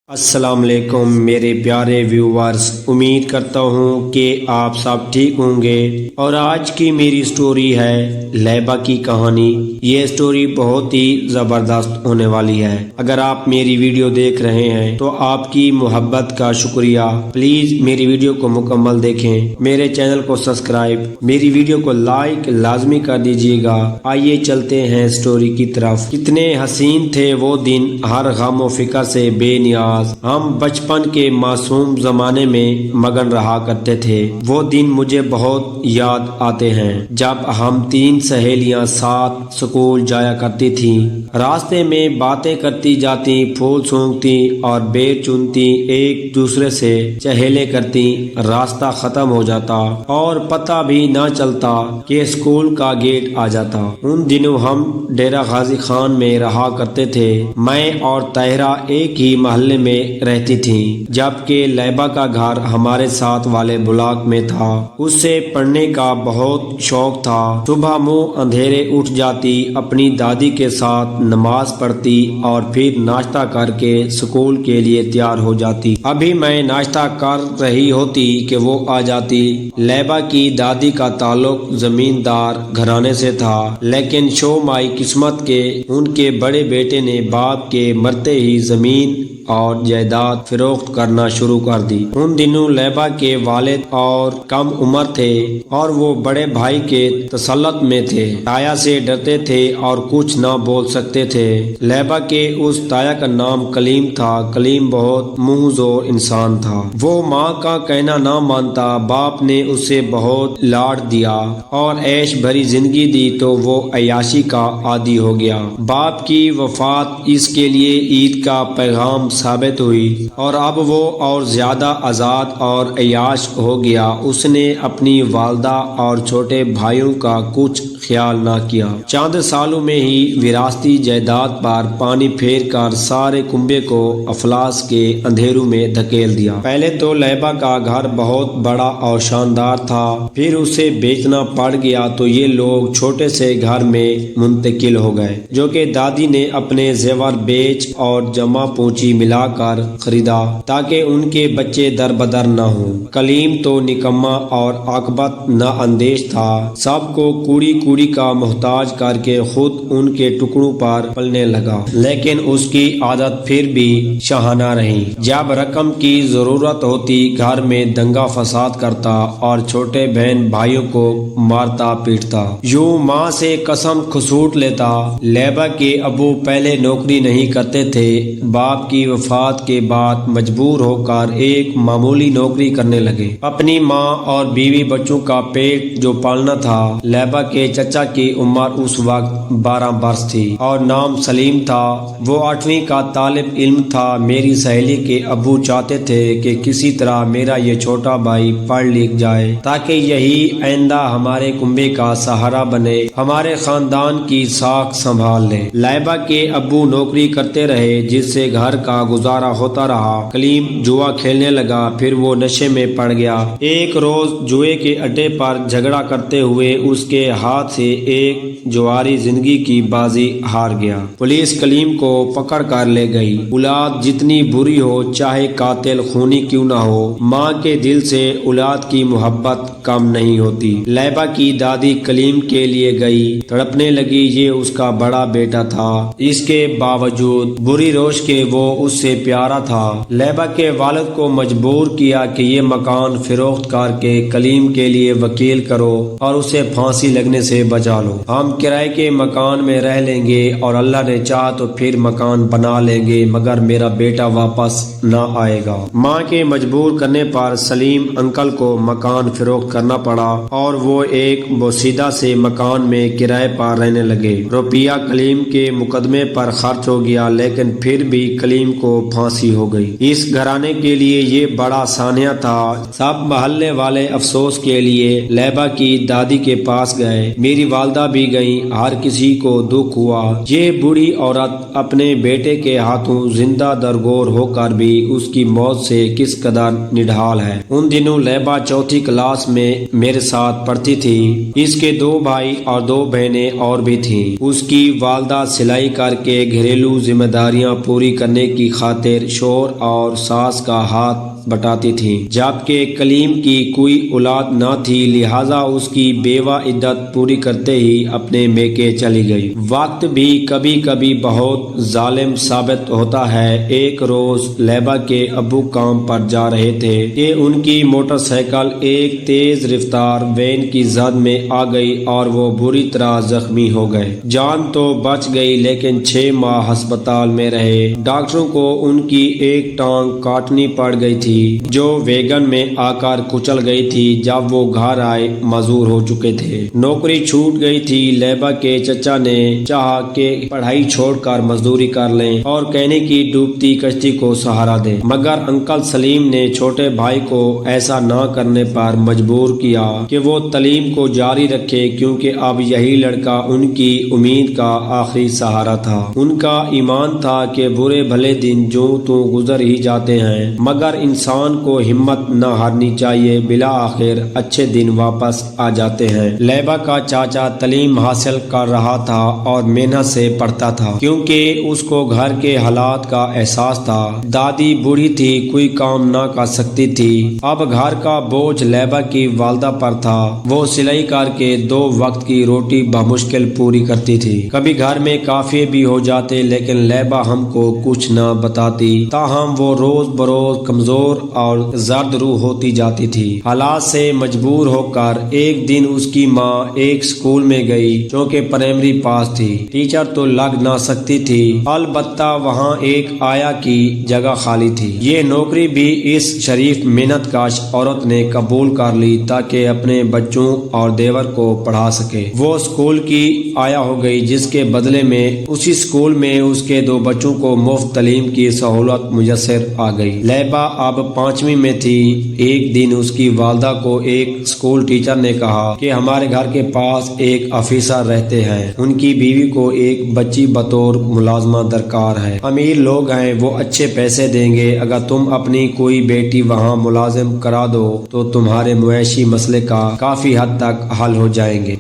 السلام علیکم میرے پیارے ویورز، امید کرتا ہوں کہ آپ سب ٹھیک ہوں گے۔ اور آج کی میری سٹوری ہے لیبا کی کہانی۔ یہ سٹوری بہت ہی زبردست ہونے والی ہے۔ اگر آپ میری ویڈیو دیکھ رہے ہیں تو آپ کی محبت کا شکریہ۔ پلیز میری ویڈیو کو مکمل دیکھیں، میرے چینل کو سبسکرائب، میری ویڈیو کو لائک لازمی کر دیجیے گا۔ آئیے چلتے ہیں سٹوری کی طرف۔ کتنے حسین تھے وہ دن، ہر غم و فکر سے بے نیاز۔ ہم بچپن کے معصوم زمانے میں مگن رہا کرتے تھے۔ وہ دن مجھے بہت یاد آتے ہیں جب ہم 3 سہیلیاں ساتھ سکول جایا کرتی تھیں۔ راستے میں باتیں کرتی جاتی، پھول سونگتی اور بیر چنتی، ایک دوسرے سے چہیلے کرتی۔ راستہ ختم ہو جاتا اور پتہ بھی نہ چلتا کہ سکول کا گیٹ آ جاتا۔ ان دنوں ہم ڈیرہ غازی خان میں رہا کرتے تھے۔ میں اور طاہرہ ایک ہی محلے میں رہتی تھیں، جبکہ لیبا کا گھر ہمارے ساتھ والے بلاک میں تھا۔ اسے پڑھنے کا بہت شوق تھا۔ صبح منہ اندھیرے اٹھ جاتی، اپنی دادی کے ساتھ نماز پڑھتی اور پھر ناشتہ کر کے سکول کے لیے تیار ہو جاتی۔ ابھی میں ناشتہ کر رہی ہوتی کہ وہ آ جاتی۔ لیبا کی دادی کا تعلق زمیندار گھرانے سے تھا، لیکن شو مائی قسمت کے ان کے بڑے بیٹے نے باپ کے مرتے ہی زمین اور جائیداد فروخت کرنا شروع کر دی۔ ان دنوں لیبا کے والد اور کم عمر تھے اور وہ بڑے بھائی کے تسلط میں تھے۔ تایا سے ڈرتے تھے اور کچھ نہ بول سکتے تھے۔ لیبا کے اس تایا کا نام کلیم تھا۔ کلیم بہت منہ زور انسان تھا۔ وہ ماں کا کہنا نہ مانتا۔ باپ نے اسے بہت لاڈ دیا اور عیش بھری زندگی دی تو وہ عیاشی کا عادی ہو گیا۔ باپ کی وفات اس کے لیے عید کا پیغام ثابت ہوئی اور اب وہ اور زیادہ آزاد اور عیاش ہو گیا۔ اس نے اپنی والدہ اور چھوٹے بھائیوں کا کچھ خیال نہ کیا۔ چند سالوں میں ہی وراثتی جائیداد پر پانی پھیر کر سارے کنبے کو افلاس کے اندھیروں میں دھکیل دیا۔ پہلے تو لیبا کا گھر بہت بڑا اور شاندار تھا، پھر اسے بیچنا پڑ گیا تو یہ لوگ چھوٹے سے گھر میں منتقل ہو گئے، جو کہ دادی نے اپنے زیور بیچ اور جمع پونچی ملا کر خریدا تاکہ ان کے بچے در بدر نہ ہوں۔ کلیم تو نکما اور عاقبت نہ اندیش تھا، سب کو کوڑی کوڑی کا محتاج کر کے خود ان کے ٹکڑوں پر پلنے لگا، لیکن اس کی عادت پھر بھی شاہانہ رہی۔ جب رقم کی ضرورت ہوتی گھر میں دنگا فساد کرتا اور چھوٹے بہن بھائیوں کو مارتا پیٹتا، یوں ماں سے قسم کھسوٹ لیتا۔ لیبا کے ابو پہلے نوکری نہیں کرتے تھے، باپ کی وفات کے بعد مجبور ہو کر ایک معمولی نوکری کرنے لگے۔ اپنی ماں اور بیوی بچوں کا پیٹ جو پالنا تھا۔ لیبا کے چچا کی عمر اس وقت 12 برس تھی اور نام سلیم تھا۔ وہ 8ویں کا طالب علم تھا۔ میری سہیلی کے ابو چاہتے تھے کہ کسی طرح میرا یہ چھوٹا بھائی پڑھ لکھ جائے تاکہ یہی آئندہ ہمارے کنبے کا سہارا بنے، ہمارے خاندان کی ساکھ سنبھال لے۔ لیبا کے ابو نوکری کرتے رہے جس سے گھر کا گزارا ہوتا رہا۔ کلیم جوا کھیلنے لگا، پھر وہ نشے میں پڑ گیا۔ ایک روز جوئے کے اڈے پر جھگڑا کرتے ہوئے اس کے ہاتھ سے ایک جواری زندگی کی بازی ہار گیا۔ پولیس کلیم کو پکڑ کر لے گئی۔ اولاد جتنی بری ہو، چاہے قاتل خونی کیوں نہ ہو، ماں کے دل سے اولاد کی محبت کم نہیں ہوتی۔ لیبا کی دادی کلیم کے لیے گئی، تڑپنے لگی۔ یہ اس کا بڑا بیٹا تھا، اس کے باوجود بری روش کے وہ اس سے پیارا تھا۔ لیبا کے والد کو مجبور کیا کہ یہ مکان فروخت کر کے کلیم کے لیے وکیل کرو اور اسے پھانسی لگنے سے بچا لو۔ ہم کرائے کے مکان میں رہ لیں گے اور اللہ نے چاہا تو پھر مکان بنا لیں گے، مگر میرا بیٹا واپس نہ آئے گا۔ ماں کے مجبور کرنے پر سلیم انکل کو مکان فروخت کرنا پڑا اور وہ ایک بوسیدہ سے مکان میں کرائے پر رہنے لگے۔ روپیہ کلیم کے مقدمے پر خرچ ہو گیا، لیکن پھر بھی کلیم کو پھانسی ہو گئی۔ اس گھرانے کے لیے یہ بڑا سانحہ تھا۔ سب محلے والے افسوس کے لیے لیبا کی دادی کے پاس گئے، میری والدہ بھی گئی۔ گئیں، ہر کسی کو دکھ ہوا۔ یہ بوڑھی عورت اپنے بیٹے کے ہاتھوں زندہ درگور ہو کر بھی اس کی موت سے کس قدر نڈھال ہے۔ ان دنوں لیبا چوتھی کلاس میں میرے ساتھ پڑھتی تھی۔ اس کے 2 بھائی اور 2 بہنیں اور بھی تھیں۔ اس کی والدہ سلائی کر کے گھریلو ذمہ داریاں پوری کرنے کی خاطر شوہر اور ساس کا ہاتھ بٹاتی تھی، جبکہ کلیم کی کوئی اولاد نہ تھی، لہذا اس کی بیوہ عدت پوری کرتے ہی اپنے میکے چلی گئی۔ وقت بھی کبھی کبھی بہت ظالم ثابت ہوتا ہے۔ ایک روز لیبا کے ابو کام پر جا رہے تھے کہ ان کی موٹر سائیکل ایک تیز رفتار وین کی زد میں آ گئی اور وہ بری طرح زخمی ہو گئے۔ جان تو بچ گئی لیکن 6 ماہ ہسپتال میں رہے۔ ڈاکٹروں کو ان کی ایک ٹانگ کاٹنی پڑ گئی تھی جو ویگن میں آ کر کچل گئی تھی۔ جب وہ گھر آئے معذور ہو چکے تھے، نوکری چھوٹ گئی تھی۔ لیبا کے چچا نے چاہا کہ پڑھائی چھوڑ کر مزدوری کر لیں اور کہنے کی ڈوبتی کشتی کو سہارا دیں، مگر انکل سلیم نے چھوٹے بھائی کو ایسا نہ کرنے پر مجبور کیا کہ وہ تعلیم کو جاری رکھے، کیونکہ اب یہی لڑکا ان کی امید کا آخری سہارا تھا۔ ان کا ایمان تھا کہ برے بھلے دن جو تو گزر ہی جاتے ہیں، مگر انسان کو ہمت نہ ہارنی چاہیے، بالآخر اچھے دن واپس آ جاتے ہیں۔ لیبا کا چاچا تعلیم حاصل کر رہا تھا اور محنت سے پڑھتا تھا، کیونکہ اس کو گھر کے حالات کا احساس تھا۔ دادی بوڑھی تھی، کوئی کام نہ کر سکتی تھی۔ اب گھر کا بوجھ لیبا کی والدہ پر تھا۔ وہ سلائی کر کے 2 وقت کی روٹی بمشکل پوری کرتی تھی۔ کبھی گھر میں قافیے بھی ہو جاتے، لیکن لیبا ہم کو کچھ نہ بتاتی، تاہم وہ روز بروز کمزور اور زرد روح ہوتی جاتی تھی۔ حالات سے مجبور ہو کر ایک دن اس کی ماں ایک سکول میں گئی، چونکہ پرائمری پاس تھی، ٹیچر تو لگ نہ سکتی تھی، البتہ وہاں ایک آیا کی جگہ خالی تھی۔ یہ نوکری بھی اس شریف محنت کش عورت نے قبول کر لی تاکہ اپنے بچوں اور دیور کو پڑھا سکے۔ وہ سکول کی آیا ہو گئی، جس کے بدلے میں اسی سکول میں اس کے 2 بچوں کو مفت تعلیم کی سہولت میسر آ گئی۔ لیبا اب 5ویں میں تھی۔ ایک دن اس کی والدہ کو ایک سکول ٹیچر نے کہا کہ ہمارے گھر کے پاس ایک آفیسر رہتے ہیں، ان کی بیوی کو ایک بچی بطور ملازمہ درکار ہے، امیر لوگ ہیں، وہ اچھے پیسے دیں گے، اگر تم اپنی کوئی بیٹی وہاں ملازم کرا دو تو تمہارے معاشی مسئلے کا کافی حد تک حل ہو جائیں گے۔